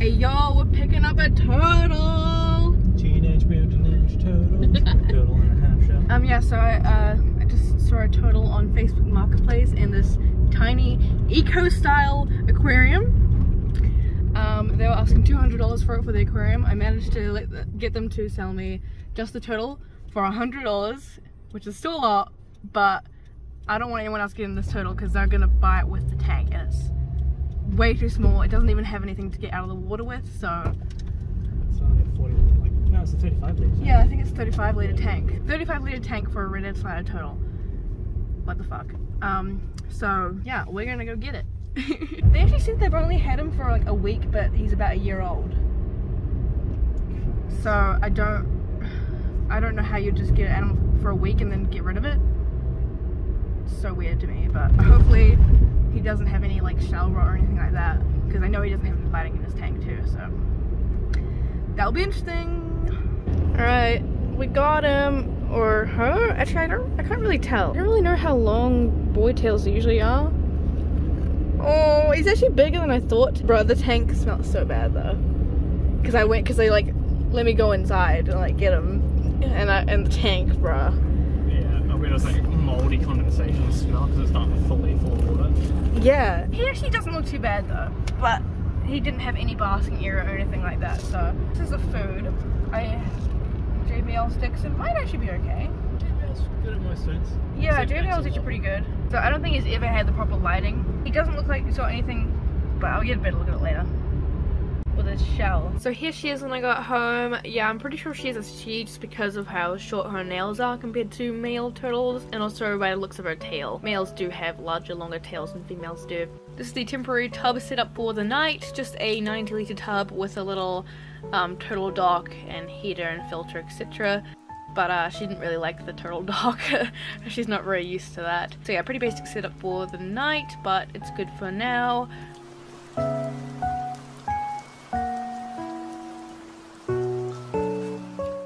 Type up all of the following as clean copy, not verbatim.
Hey y'all, we're picking up a turtle! Teenage Mutant Ninja Turtles. Turtle and a half shell. Yeah, so I just saw a turtle on Facebook Marketplace in this tiny eco-style aquarium. They were asking $200 for it for the aquarium. I managed to get them to sell me just the turtle for $100, which is still a lot, but I don't want anyone else getting this turtle because they're gonna buy it with the tank, and it's way too small. It doesn't even have anything to get out of the water with, so. It's only a 40, like, no, it's a 35 litre. Yeah, I think it's a 35 litre tank. 35 litre tank for a red-headed slider turtle. What the fuck? So yeah, we're gonna go get it. They actually said they've only had him for like a week, but he's about a year old. So I don't know how you just get an animal for a week and then get rid of it. It's so weird to me, but hopefully he doesn't have any like shell rot or anything like that, because I know he doesn't have any lighting in his tank too, so that'll be interesting. Alright, we got him, or her? Actually, I can't really tell. I don't really know how long boy tails usually are. Oh, he's actually bigger than I thought. Bro, the tank smells so bad though. Cause they like let me go inside and like get him, and the tank, bro. Yeah, I realised like mouldy condensation smell because it's not fully full of water. Yeah, he actually doesn't look too bad though, but he didn't have any basking area or anything like that. So this is the food. JBL sticks, it might actually be okay. JBL's good at most things. Yeah, JBL's actually pretty good. So I don't think he's ever had the proper lighting. He doesn't look like he's got anything, but I'll get a better look at it later. With his shell. So here she is when I got home. Yeah, I'm pretty sure she is a she just because of how short her nails are compared to male turtles, and also by the looks of her tail. Males do have larger, longer tails than females do. This is the temporary tub set up for the night. Just a 90 litre tub with a little turtle dock and heater and filter, etc. But she didn't really like the turtle dock. She's not very used to that. So yeah, pretty basic setup for the night, but it's good for now.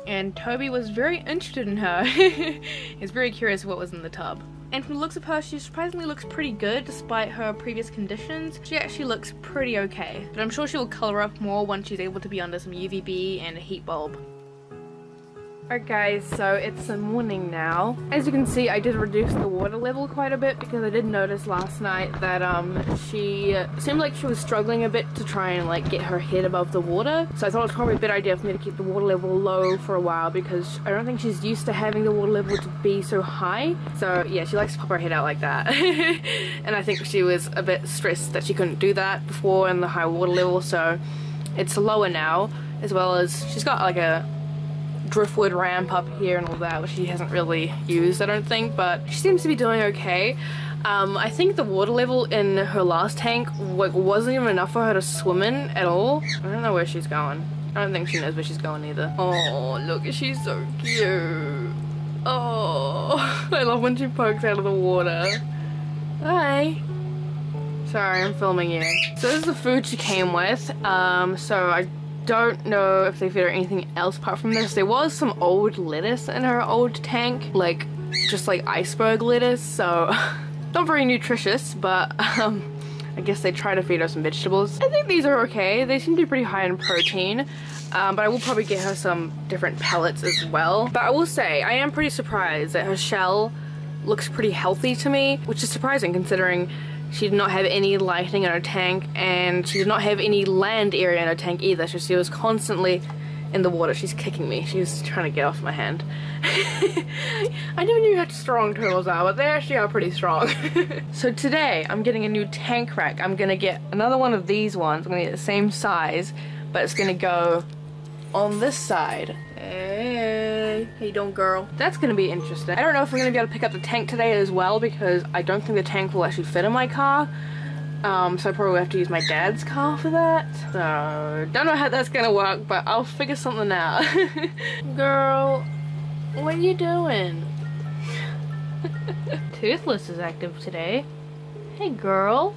And Toby was very interested in her. He was very curious what was in the tub. And from the looks of her, she surprisingly looks pretty good despite her previous conditions. She actually looks pretty okay. But I'm sure she will colour up more once she's able to be under some UVB and a heat bulb. Alright guys, so it's the morning now. As you can see, I did reduce the water level quite a bit because I did notice last night that she seemed like she was struggling a bit to try and like get her head above the water. So I thought it was probably a good idea for me to keep the water level low for a while because I don't think she's used to having the water level to be so high. So yeah, she likes to pop her head out like that. And I think she was a bit stressed that she couldn't do that before in the high water level, so it's lower now, as well as she's got like a driftwood ramp up here and all that, which she hasn't really used, I don't think, but she seems to be doing okay. I think the water level in her last tank wasn't even enough for her to swim in at all. I don't know where she's going. I don't think she knows where she's going either. Oh, look, she's so cute. Oh, I love when she pokes out of the water. Hi. Sorry, I'm filming you. So this is the food she came with. So I don't know if they fed her anything else apart from this. There was some old lettuce in her old tank, like just like iceberg lettuce, so not very nutritious, but I guess they try to feed her some vegetables. I think these are okay. They seem to be pretty high in protein, but I will probably get her some different pellets as well. But I will say, I am pretty surprised that her shell looks pretty healthy to me, which is surprising considering she did not have any lighting in her tank, and she did not have any land area in her tank either, so she was constantly in the water. She's kicking me. She's trying to get off my hand. I never knew how strong turtles are, but they actually are pretty strong. So today, I'm getting a new tank rack. I'm gonna get another one of these ones. I'm gonna get the same size, but it's gonna go on this side. Hey, how you doing, girl? That's gonna be interesting. I don't know if I'm gonna be able to pick up the tank today as well because I don't think the tank will actually fit in my car. So I probably have to use my dad's car for that. So, don't know how that's gonna work, but I'll figure something out. Girl, what are you doing? Toothless is active today. Hey, girl.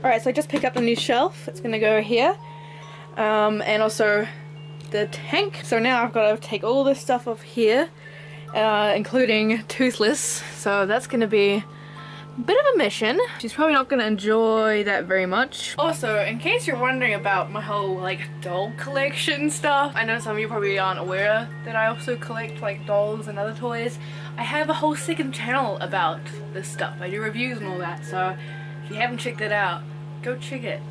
Alright, so I just picked up the new shelf. It's gonna go here. And also the tank. So now I've got to take all this stuff off here, including Toothless. So that's gonna be bit of a mission. She's probably not gonna enjoy that very much. Also, in case you're wondering about my whole like doll collection stuff, I know some of you probably aren't aware that I also collect like dolls and other toys. I have a whole second channel about this stuff. I do reviews and all that, so if you haven't checked it out, go check it.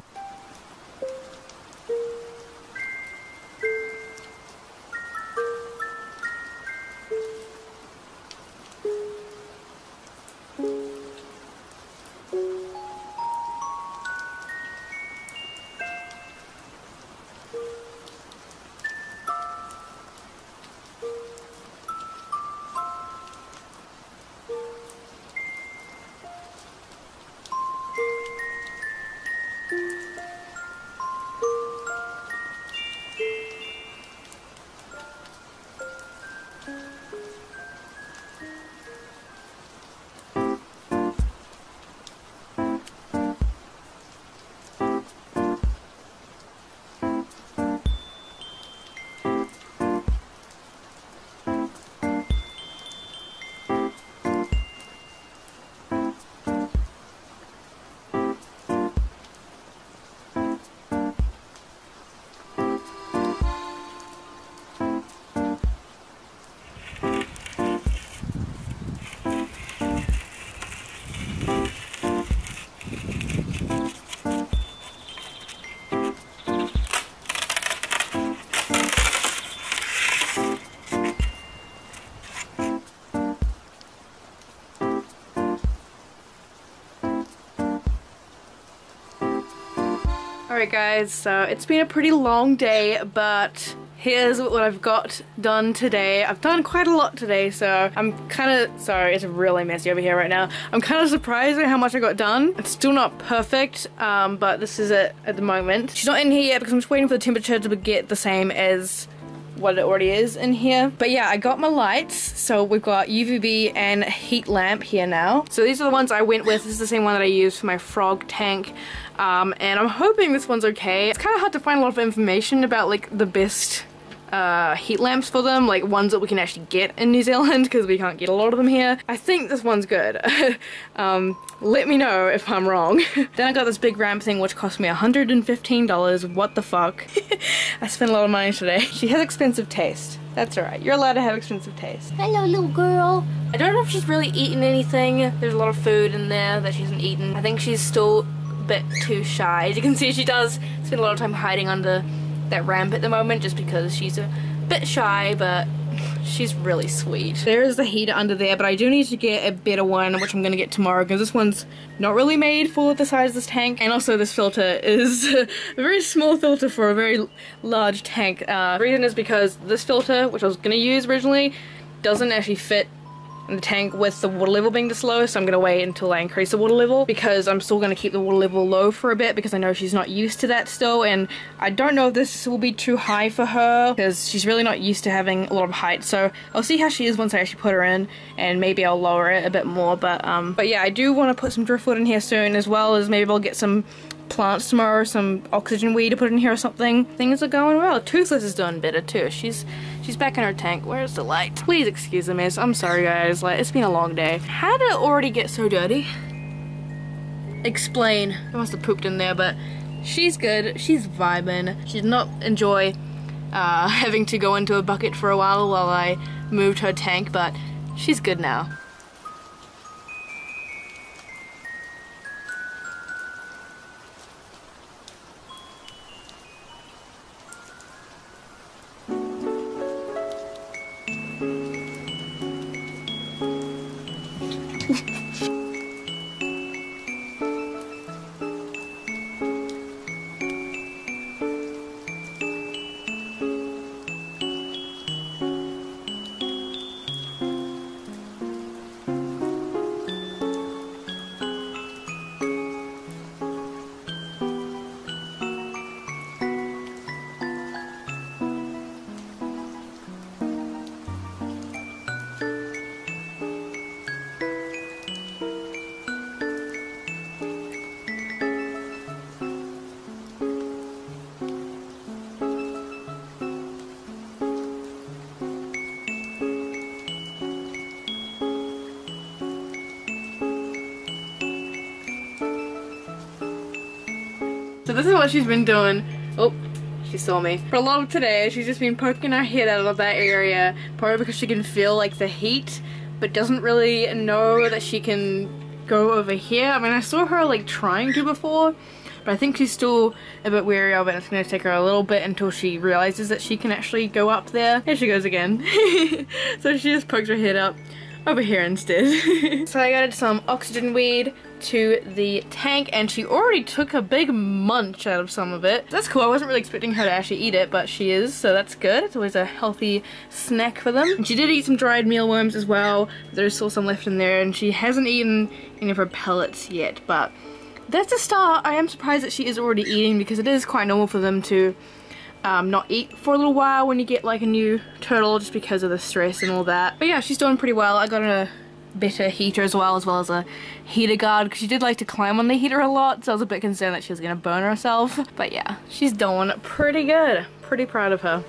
Alright guys, so it's been a pretty long day, but here's what I've got done today. I've done quite a lot today, so I'm kind of, sorry, it's really messy over here right now. I'm kind of surprised at how much I got done. It's still not perfect, but this is it at the moment. She's not in here yet because I'm just waiting for the temperature to get the same as what it already is in here. But yeah, I got my lights. So we've got UVB and heat lamp here now. So these are the ones I went with. This is the same one that I used for my frog tank. And I'm hoping this one's okay. It's kind of hard to find a lot of information about like the best heat lamps for them, like ones that we can actually get in New Zealand because we can't get a lot of them here. I think this one's good. Let me know if I'm wrong. Then I got this big ramp thing which cost me $115. What the fuck? I spent a lot of money today. She has expensive taste. That's alright. You're allowed to have expensive taste. Hello, little girl. I don't know if she's really eaten anything. There's a lot of food in there that she hasn't eaten. I think she's still a bit too shy. As you can see, she does spend a lot of time hiding under that ramp at the moment just because she's a bit shy, but she's really sweet. There is the heater under there, but I do need to get a better one, which I'm gonna get tomorrow because this one's not really made for the size of this tank. And also this filter is a very small filter for a very large tank. The reason is because this filter, which I was gonna use originally, doesn't actually fit in the tank with the water level being this low, so I'm gonna wait until I increase the water level because I'm still gonna keep the water level low for a bit because I know she's not used to that still, and I don't know if this will be too high for her because she's really not used to having a lot of height. So I'll see how she is once I actually put her in, and maybe I'll lower it a bit more. But yeah, I do want to put some driftwood in here soon, as well as maybe I'll get some plants tomorrow, some oxygen weed to put in here or something. Things are going well. Toothless is doing better too. She's back in her tank. Where's the light? Please excuse the mess. I'm sorry guys, like it's been a long day. How did it already get so dirty? Explain. I must have pooped in there, but she's good. She's vibing. She did not enjoy having to go into a bucket for a while I moved her tank, but she's good now. So this is what she's been doing. Oh, she saw me. For a lot of today, she's just been poking her head out of that area, probably because she can feel like the heat, but doesn't really know that she can go over here. I mean, I saw her like trying to before, but I think she's still a bit wary of it. It's going to take her a little bit until she realizes that she can actually go up there. Here she goes again. So she just pokes her head up over here instead. So I added some oxygen weed to the tank, and she already took a big munch out of some of it. That's cool. I wasn't really expecting her to actually eat it, but she is, so that's good. It's always a healthy snack for them. And she did eat some dried mealworms as well. There's still some left in there, and she hasn't eaten any of her pellets yet, but that's a start. I am surprised that she is already eating, because it is quite normal for them to not eat for a little while when you get like a new turtle, just because of the stress and all that. But yeah, she's doing pretty well. I got a better heater as well as a heater guard, because she did like to climb on the heater a lot, so I was a bit concerned that she was gonna burn herself. But yeah, she's doing pretty good. Pretty proud of her.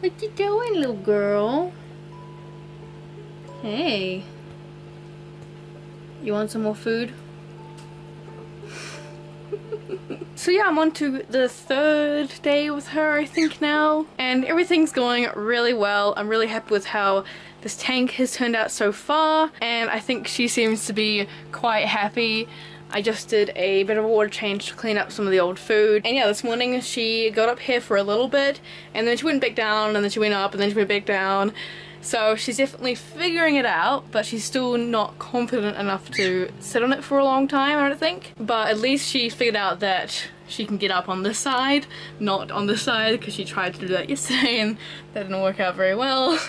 What you doing, little girl? Hey. You want some more food? So yeah, I'm on to the third day with her, I think now. And everything's going really well. I'm really happy with how this tank has turned out so far. And I think she seems to be quite happy. I just did a bit of a water change to clean up some of the old food. And yeah, this morning she got up here for a little bit, and then she went back down, and then she went up, and then she went back down. So she's definitely figuring it out, but she's still not confident enough to sit on it for a long time, I don't think. But at least she figured out that she can get up on this side, not on this side, because she tried to do that yesterday and that didn't work out very well.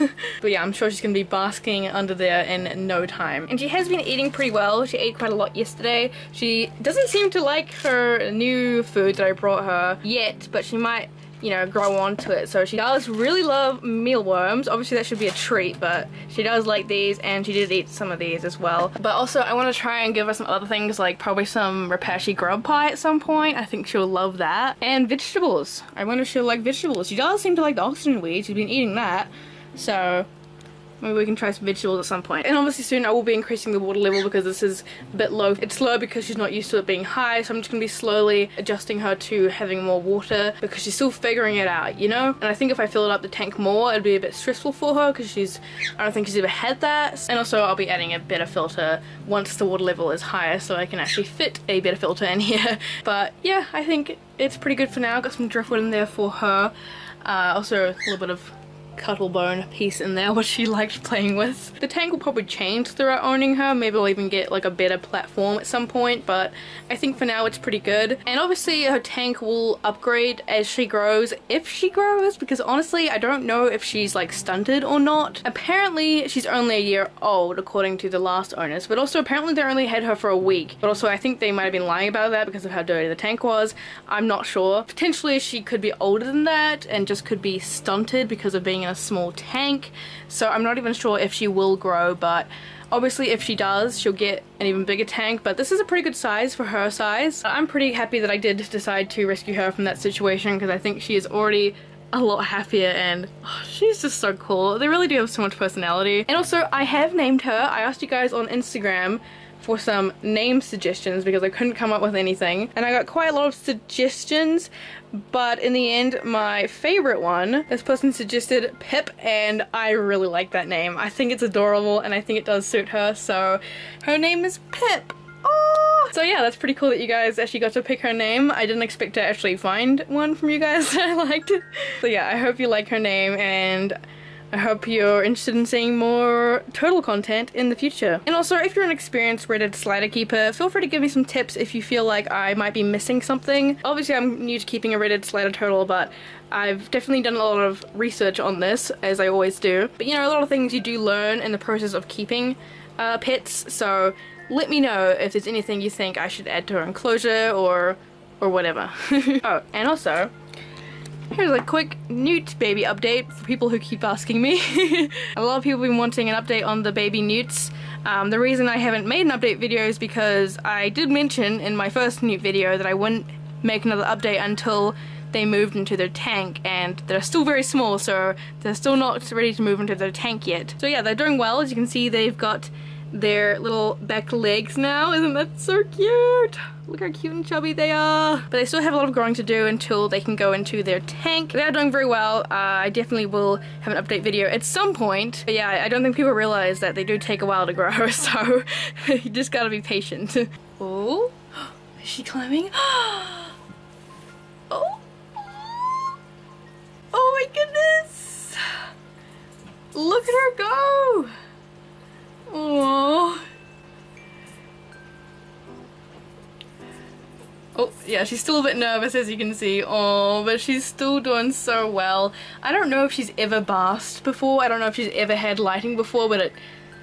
But yeah, I'm sure she's gonna be basking under there in no time. And she has been eating pretty well. She ate quite a lot yesterday. She doesn't seem to like her new food that I brought her yet, but she might, you know, grow onto it. So she does really love mealworms. Obviously that should be a treat, but she does like these, and she did eat some of these as well. But also I want to try and give her some other things, like probably some rapashi grub pie at some point. I think she'll love that. And vegetables. I wonder if she'll like vegetables. She does seem to like the oxygen weed. She's been eating that. So maybe we can try some vegetables at some point. And obviously soon I will be increasing the water level, because this is a bit low. It's low because she's not used to it being high, so I'm just going to be slowly adjusting her to having more water, because she's still figuring it out, you know? And I think if I fill it up the tank more, it'd be a bit stressful for her, because I don't think she's ever had that. And also I'll be adding a better filter once the water level is higher, so I can actually fit a better filter in here. But yeah, I think it's pretty good for now. Got some driftwood in there for her. Also a little bit of cuttlebone piece in there, what she liked playing with. The tank will probably change throughout owning her. Maybe I'll even get like a better platform at some point, but I think for now it's pretty good. And obviously her tank will upgrade as she grows, if she grows, because honestly I don't know if she's like stunted or not. Apparently she's only a year old according to the last owners, but also apparently they only had her for a week. But also I think they might have been lying about that because of how dirty the tank was. I'm not sure. Potentially she could be older than that and just could be stunted because of being in a small tank, so I'm not even sure if she will grow. But obviously if she does, she'll get an even bigger tank, but this is a pretty good size for her size. I'm pretty happy that I did decide to rescue her from that situation, because I think she is already a lot happier, and oh, she's just so cool. They really do have so much personality. And also, I have named her. I asked you guys on Instagram for some name suggestions because I couldn't come up with anything, and I got quite a lot of suggestions, but in the end my favorite one, this person suggested Pip, and I really like that name. I think it's adorable and I think it does suit her, so her name is Pip. Oh! So yeah, that's pretty cool that you guys actually got to pick her name. I didn't expect to actually find one from you guys that I liked. So yeah, I hope you like her name, and I hope you're interested in seeing more turtle content in the future. And also, if you're an experienced Reddit slider keeper, feel free to give me some tips if you feel like I might be missing something. Obviously, I'm new to keeping a Reddit slider turtle, but I've definitely done a lot of research on this, as I always do. But you know, a lot of things you do learn in the process of keeping pets, so let me know if there's anything you think I should add to her enclosure or whatever. Oh, and also, here's a quick newt baby update for people who keep asking me. A lot of people have been wanting an update on the baby newts. The reason I haven't made an update video is because I did mention in my first newt video that I wouldn't make another update until they moved into their tank, and they're still very small, so they're still not ready to move into their tank yet. So yeah, they're doing well. As you can see, they've got their little back legs now. Isn't that so cute? Look how cute and chubby they are. But they still have a lot of growing to do until they can go into their tank. They are doing very well. I definitely will have an update video at some point. But yeah, I don't think people realize that they do take a while to grow, so you just gotta be patient. Oh, is she climbing? Oh, oh my goodness. Look at her go. Aww. Oh, yeah, she's still a bit nervous, as you can see. Oh, but she's still doing so well. I don't know if she's ever basked before. I don't know if she's ever had lighting before, but it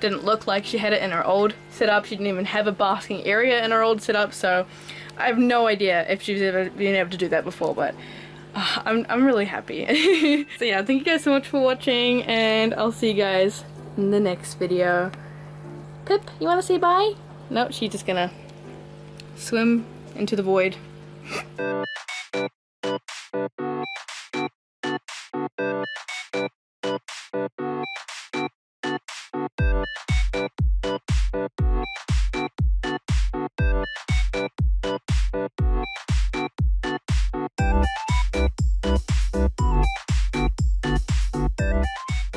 didn't look like she had it in her old setup. She didn't even have a basking area in her old setup, so I have no idea if she's ever been able to do that before, but I'm really happy. So yeah, thank you guys so much for watching, and I'll see you guys in the next video. Pip, you wanna say bye? No, she's just gonna swim into the void.